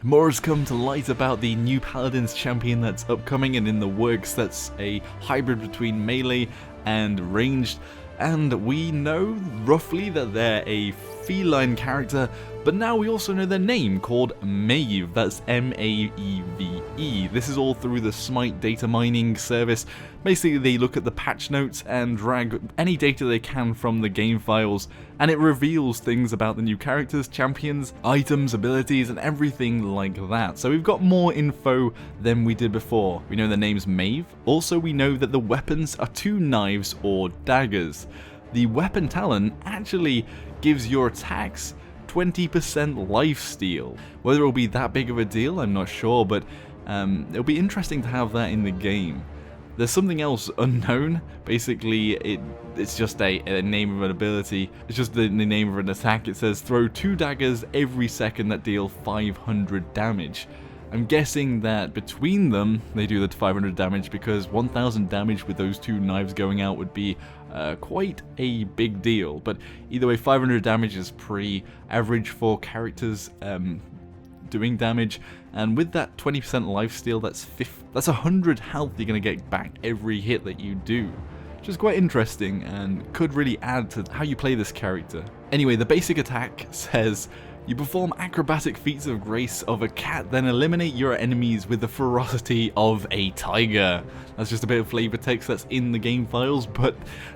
More has come to light about the new Paladins champion that's upcoming and in the works. That's a hybrid between melee and ranged, and we know roughly that they're a feline character, but now we also know their name, called Maeve. That's M-A-E-V-E. This is all through the Smite data mining service. Basically, they look at the patch notes and drag any data they can from the game files, and it reveals things about the new characters, champions, items, abilities, and everything like that. So we've got more info than we did before. We know the name's Maeve. Also, we know that the weapons are 2 knives or daggers. The weapon talent actually gives your attacks 20% lifesteal. Whether it'll be that big of a deal, I'm not sure, but it'll be interesting to have that in the game. There's something else unknown. Basically, it's just a name of an ability. It's just the name of an attack. It says throw 2 daggers every second that deal 500 damage. I'm guessing that between them, they do the 500 damage because 1000 damage with those 2 knives going out would be quite a big deal. But either way, 500 damage is pretty average for characters doing damage. And with that 20% lifesteal, that's 100 health you're going to get back every hit that you do. Which is quite interesting and could really add to how you play this character. Anyway, the basic attack says, you perform acrobatic feats of grace of a cat, then eliminate your enemies with the ferocity of a tiger. That's just a bit of flavor text that's in the game files, but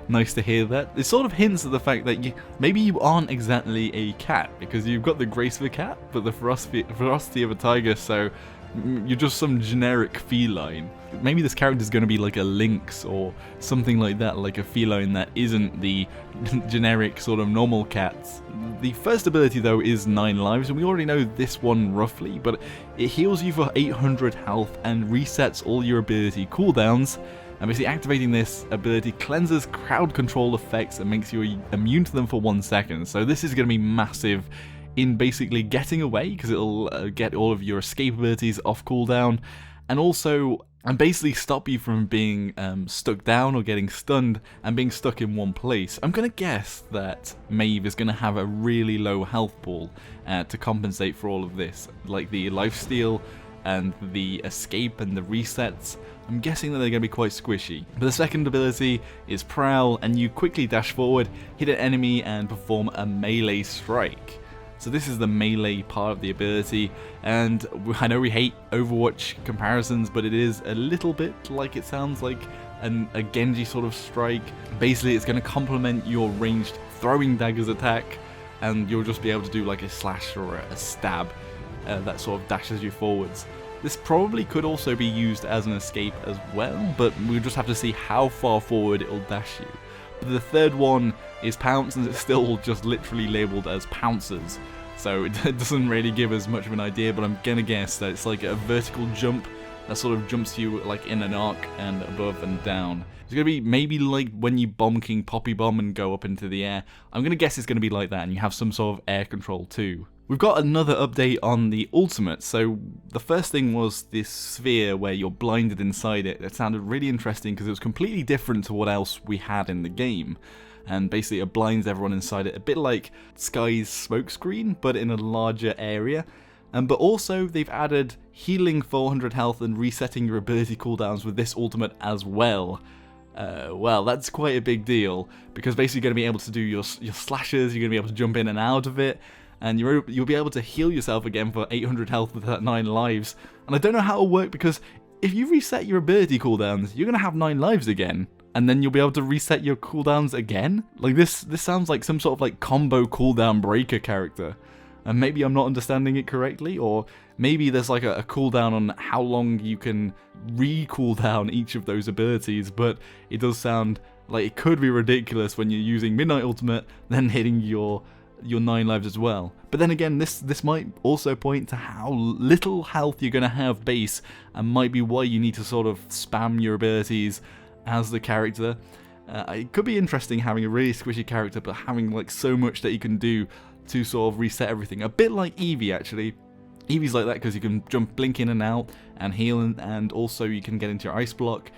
nice to hear that. It sort of hints at the fact that maybe you aren't exactly a cat, because you've got the grace of a cat, but the ferocity of a tiger, so you're just some generic feline. Maybe this character is going to be like a lynx or something like that, like a feline that isn't the generic sort of normal cats. The first ability though is 9 lives, and we already know this one roughly, but it heals you for 800 health and resets all your ability cooldowns. And basically activating this ability cleanses crowd control effects and makes you immune to them for 1 second. So this is going to be massive in basically getting away, because it'll get all of your escape abilities off cooldown, and also basically stop you from being stuck down or getting stunned and being stuck in one place. I'm gonna guess that Maeve is gonna have a really low health pool to compensate for all of this, like the lifesteal and the escape and the resets. I'm guessing that they're going to be quite squishy. But the second ability is Prowl, and you quickly dash forward, hit an enemy, and perform a melee strike. So this is the melee part of the ability, and I know we hate Overwatch comparisons, but it is a little bit like it sounds like a Genji sort of strike. Basically, it's going to complement your ranged throwing daggers attack, and you'll just be able to do like a slash or a stab that sort of dashes you forwards. This probably could also be used as an escape as well, but we'll just have to see how far forward it'll dash you. But the third one is Pounce, and it's still just literally labelled as Pouncers, so it doesn't really give us much of an idea, but I'm gonna guess that it's like a vertical jump that sort of jumps you like in an arc and above and down. It's gonna be maybe like when you bomb King Poppy Bomb and go up into the air. I'm gonna guess it's gonna be like that, and you have some sort of air control too. We've got another update on the ultimate. So the first thing was this sphere where you're blinded inside it. It sounded really interesting because it was completely different to what else we had in the game. And basically it blinds everyone inside it, a bit like Sky's smokescreen, but in a larger area. But also they've added healing 400 health and resetting your ability cooldowns with this ultimate as well. Well, that's quite a big deal, because basically you're going to be able to do your slashes, you're going to be able to jump in and out of it, and you'll be able to heal yourself again for 800 health with that 9 lives. And I don't know how it'll work, because if you reset your ability cooldowns, you're going to have 9 lives again. And then you'll be able to reset your cooldowns again? Like this sounds like some sort of like combo cooldown breaker character. And maybe I'm not understanding it correctly, or maybe there's like a cooldown on how long you can re-cooldown each of those abilities, but it does sound like it could be ridiculous when you're using Midnight Ultimate, then hitting your 9 lives as well. But then again, this might also point to how little health you're going to have base, and might be why you need to sort of spam your abilities as the character. It could be interesting having a really squishy character, but having like so much that you can do to sort of reset everything. A bit like Eevee, actually. Eevee's like that because you can blink in and out and heal, and also you can get into your ice block.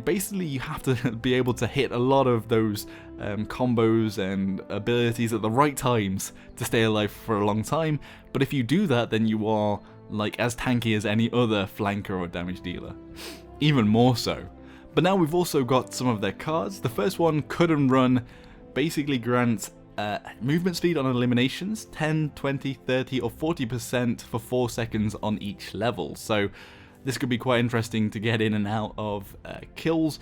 Basically, you have to be able to hit a lot of those combos and abilities at the right times to stay alive for a long time. But if you do that, then you are like as tanky as any other flanker or damage dealer. Even more so. But now we've also got some of their cards. The first one, Cut and Run, basically grants movement speed on eliminations, 10, 20, 30 or 40% for 4 seconds on each level. So this could be quite interesting to get in and out of kills.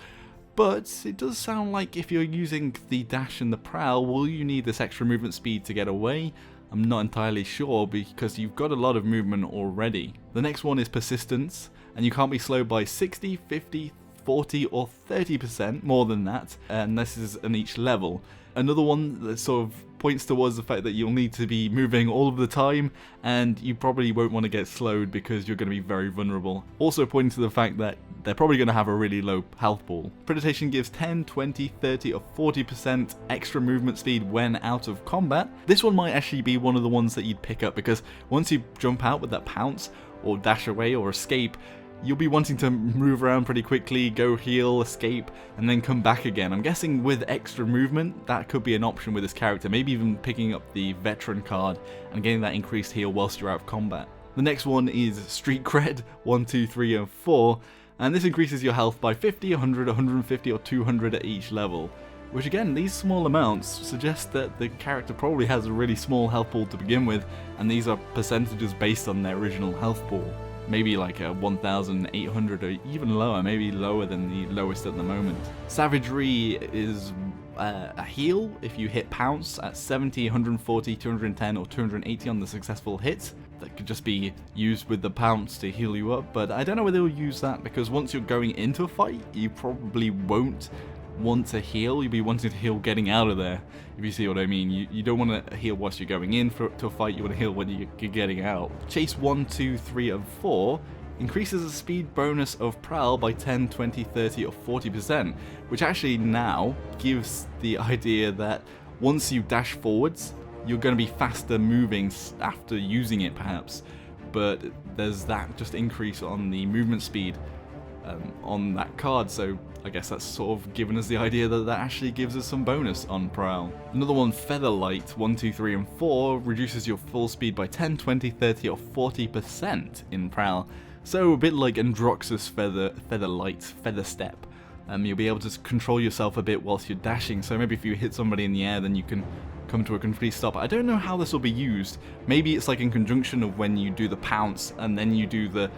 But it does sound like if you're using the dash and the prowl, will you need this extra movement speed to get away? I'm not entirely sure because you've got a lot of movement already. The next one is Persistence, and you can't be slowed by 60, 50, 40 or 30% more than that, and this is on each level. Another one that sort of points towards the fact that you'll need to be moving all of the time, and you probably won't want to get slowed because you're going to be very vulnerable. Also pointing to the fact that they're probably going to have a really low health pool. Predatation gives 10, 20, 30 or 40% extra movement speed when out of combat. This one might actually be one of the ones that you'd pick up because once you jump out with that pounce or dash away or escape, you'll be wanting to move around pretty quickly, go heal, escape, and then come back again. I'm guessing with extra movement, that could be an option with this character, maybe even picking up the veteran card and getting that increased heal whilst you're out of combat. The next one is Street Cred, 1, 2, 3, and 4, and this increases your health by 50, 100, 150, or 200 at each level. Which again, these small amounts suggest that the character probably has a really small health pool to begin with, and these are percentages based on their original health pool. Maybe like a 1,800 or even lower, maybe lower than the lowest at the moment. Savagery is a heal if you hit Pounce at 70, 140, 210 or 280 on the successful hit. That could just be used with the Pounce to heal you up, but I don't know whether they'll use that because once you're going into a fight, you probably won't want to heal. You'll be wanting to heal getting out of there, if you see what I mean. You don't want to heal whilst you're going in to a fight, you want to heal when you're getting out. Chase 1, 2, 3 and 4 increases the speed bonus of Prowl by 10, 20, 30 or 40%, which actually now gives the idea that once you dash forwards, you're going to be faster moving after using it perhaps, but there's that just increase on the movement speed on that card, so I guess that's sort of given us the idea that that actually gives us some bonus on Prowl. Another one, Featherlight, 1, 2, 3 and 4, reduces your full speed by 10, 20, 30 or 40% in Prowl, so a bit like Androxus Featherlight, Feather Step. You'll be able to control yourself a bit whilst you're dashing, so maybe if you hit somebody in the air then you can come to a complete stop. I don't know how this will be used. Maybe it's like in conjunction of when you do the pounce and then you do the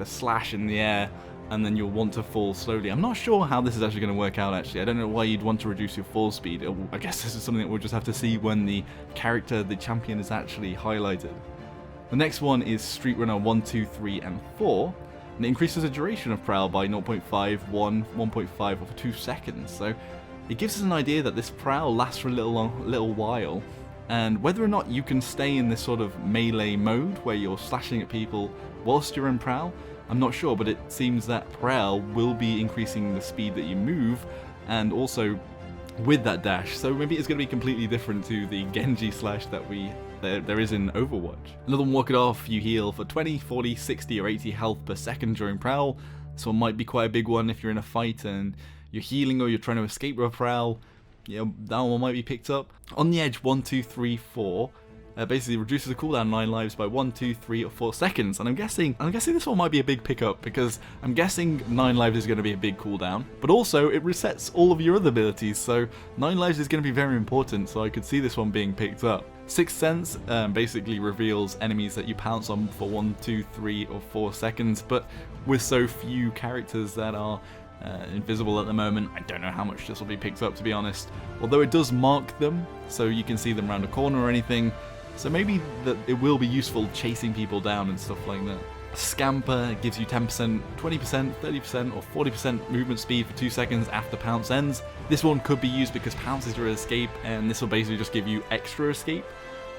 slash in the air, and then you'll want to fall slowly. I'm not sure how this is actually going to work out actually. I don't know why you'd want to reduce your fall speed. I guess this is something that we'll just have to see when the character, the champion, is actually highlighted. The next one is Street Runner 1, 2, 3 and 4, and it increases the duration of Prowl by 0.5, 1, 1.5 or 2 seconds. So it gives us an idea that this Prowl lasts for a little while, and whether or not you can stay in this sort of melee mode where you're slashing at people whilst you're in Prowl, I'm not sure, but it seems that Prowl will be increasing the speed that you move, and also with that dash, so maybe it's going to be completely different to the Genji slash that there is in Overwatch. Another one, Walk It Off, you heal for 20, 40, 60 or 80 health per second during Prowl. This one might be quite a big one if you're in a fight and you're healing or you're trying to escape with a Prowl. You know, that one might be picked up. On the Edge 1, 2, 3, 4 basically reduces the cooldown 9 lives by 1, 2, 3 or 4 seconds, and I'm guessing this one might be a big pickup because I'm guessing 9 lives is going to be a big cooldown, but also it resets all of your other abilities, so 9 lives is going to be very important, so I could see this one being picked up. Sixth Sense basically reveals enemies that you pounce on for 1, 2, 3 or 4 seconds, but with so few characters that are invisible at the moment, I don't know how much this will be picked up, to be honest. Although it does mark them, so you can see them around a corner or anything, so maybe that it will be useful chasing people down and stuff like that. Scamper gives you 10%, 20%, 30% or 40% movement speed for 2 seconds after Pounce ends. This one could be used because Pounce is your escape, and this will basically just give you extra escape.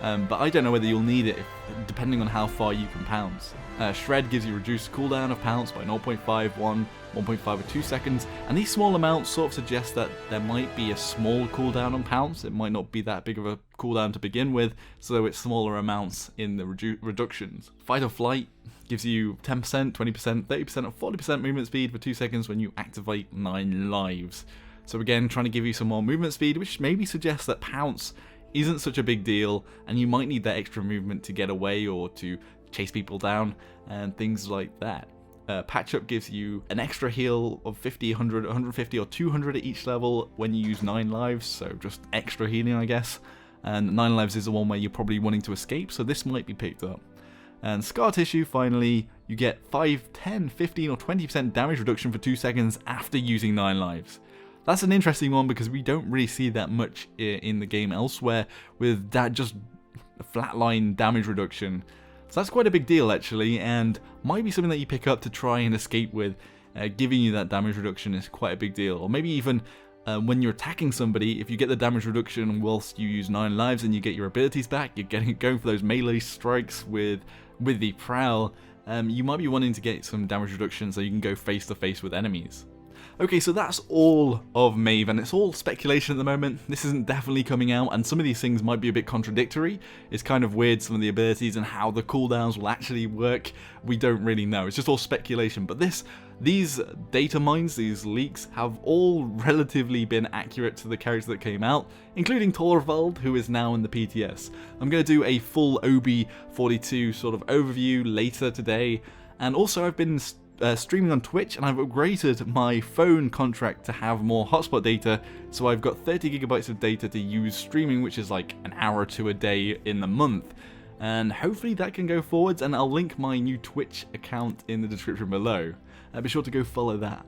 But I don't know whether you'll need it depending on how far you can pounce. Shred gives you reduced cooldown of pounce by 0.5, 1, 1.5 or 2 seconds, and these small amounts sort of suggest that there might be a small cooldown on pounce. It might not be that big of a cooldown to begin with, so it's smaller amounts in the reductions. Fight or Flight gives you 10%, 20%, 30% or 40% movement speed for 2 seconds when you activate 9 lives. So again, trying to give you some more movement speed, which maybe suggests that pounce isn't such a big deal, and you might need that extra movement to get away or to chase people down, and things like that. Patch Up gives you an extra heal of 50, 100, 150 or 200 at each level when you use 9 lives, so just extra healing I guess. And 9 lives is the one where you're probably wanting to escape, so this might be picked up. And Scar Tissue, finally, you get 5, 10, 15 or 20% damage reduction for 2 seconds after using 9 lives. That's an interesting one because we don't really see that much in the game elsewhere with that just flatline damage reduction. So that's quite a big deal actually, and might be something that you pick up to try and escape with. Giving you that damage reduction is quite a big deal. Or maybe even when you're attacking somebody, if you get the damage reduction whilst you use 9 lives and you get your abilities back, you're going for those melee strikes with the Prowl, you might be wanting to get some damage reduction so you can go face to face with enemies. Okay, so that's all of Maeve, and it's all speculation at the moment. This isn't definitely coming out, and some of these things might be a bit contradictory. It's kind of weird, some of the abilities and how the cooldowns will actually work. We don't really know. It's just all speculation. But these data mines, these leaks, have all relatively been accurate to the character that came out, including Torvald, who is now in the PTS. I'm going to do a full OB42 sort of overview later today, and also I've been streaming on Twitch, and I've upgraded my phone contract to have more hotspot data, so I've got 30 gigabytes of data to use streaming, which is like an hour or two a day in the month, and hopefully that can go forwards, and I'll link my new Twitch account in the description below. Be sure to go follow that.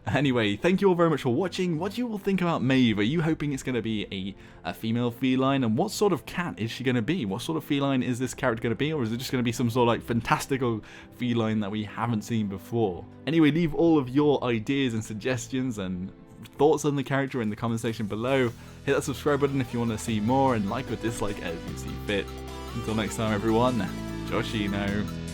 Anyway, thank you all very much for watching. What do you all think about Maeve? Are you hoping it's going to be a female feline? And what sort of cat is she going to be? What sort of feline is this character going to be? Or is it just going to be some sort of like fantastical feline that we haven't seen before? Anyway, leave all of your ideas and suggestions and thoughts on the character in the comment section below. Hit that subscribe button if you want to see more, and like or dislike as you see fit. Until next time everyone, Joshino.